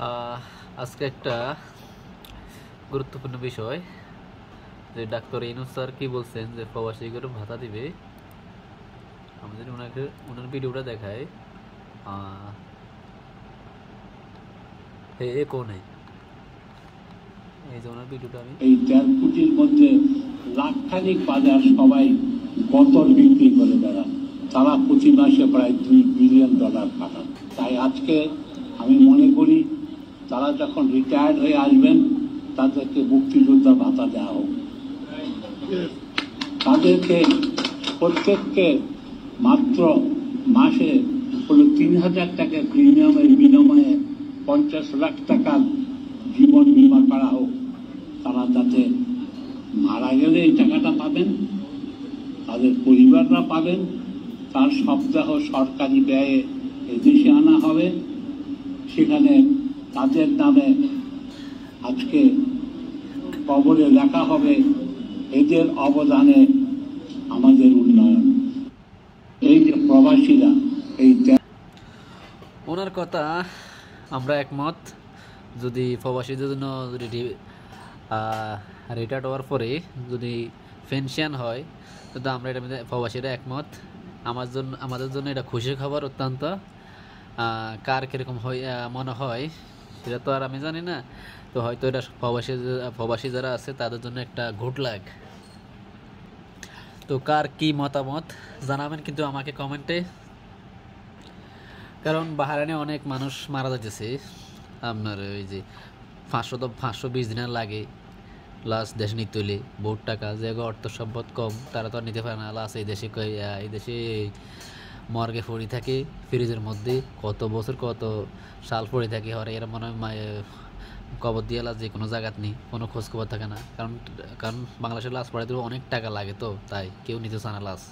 আহ, আজকে একটা গুরুত্বপূর্ণ বিষয় যে ডাক্তার ইউনূস স্যার কি বলছেন যে প্রবাসীদের ভাতা দিবে। আমাদের ওনার ভিডিওটা দেখায়। আহ, এ কোনে এই যে ওনার ভিডিওটা আমি এই ১.৫ কোটির মধ্যে লাখখানিক বাজার সবাই গতর বিক্রি করে বেড়ান। তারা প্রতি মাসে প্রায় $2 বিলিয়ন পাঠান। তাই আজকে আমি মনে করি তারা যখন রিটায়ার্ড হয়ে আসবেন তাদেরকে মুক্তিযোদ্ধা ভাতা দেওয়া হোক। তাদেরকে প্রত্যেককে মাত্র মাসে হলো ৩,০০০ টাকা প্রিমিয়ামের বিনিময়ে ৫০ লাখ টাকার জীবন বীমা করা হোক। তারা যাতে মারা গেলে এই টাকাটা পাবেন, তাদের পরিবাররা পাবেন, তার সপ্তাহ সরকারি ব্যয়ে এদেশে আনা হবে। সেখানে তাদের নামে আজকে কবরে লেখা হবে এদের অবদানে আমাদের উন্নয়ন। এই যে প্রবাসীরা এই ওনার কথা আমরা একমত। যদি প্রবাসীদের জন্য যদি রিটায়ার্ড হওয়ার পরে যদি পেনশন হয় তো আমরা এটা প্রবাসীরা একমত। আমাদের জন্য এটা খুশির খবর অত্যন্ত। কার কীরকম মনে হয় সেটা তো আর আমি জানি না। তো হয়তো এটা প্রবাসী যারা আছে তাদের জন্য একটা গুড লাক। তো কার কি মতামত জানাবেন কিন্তু আমাকে কমেন্টে। কারণ বাহারাইনে অনেক মানুষ মারা যাচ্ছে। আপনার ওই যে 520 দিনের লাগে লাস্ট দেশে নিতে হইলে বহুত টাকা, যে অর্থ সম্পদ কম তারা তো আর নিতে পারে না। লাস্ট এই দেশে মর্গে পড়ে থাকে ফ্রিজের মধ্যে কত বছর কত সাল পড়ে থাকে। হরে এরা মনে হয় কবর দিয়ে লাশ যে কোনো জায়গাত নেই, কোনো খোঁজ খবর থাকে না। কারণ বাংলাদেশের লাশ পড়াইতে অনেক টাকা লাগে, তো তাই কেউ নিতে চায় না লাশ।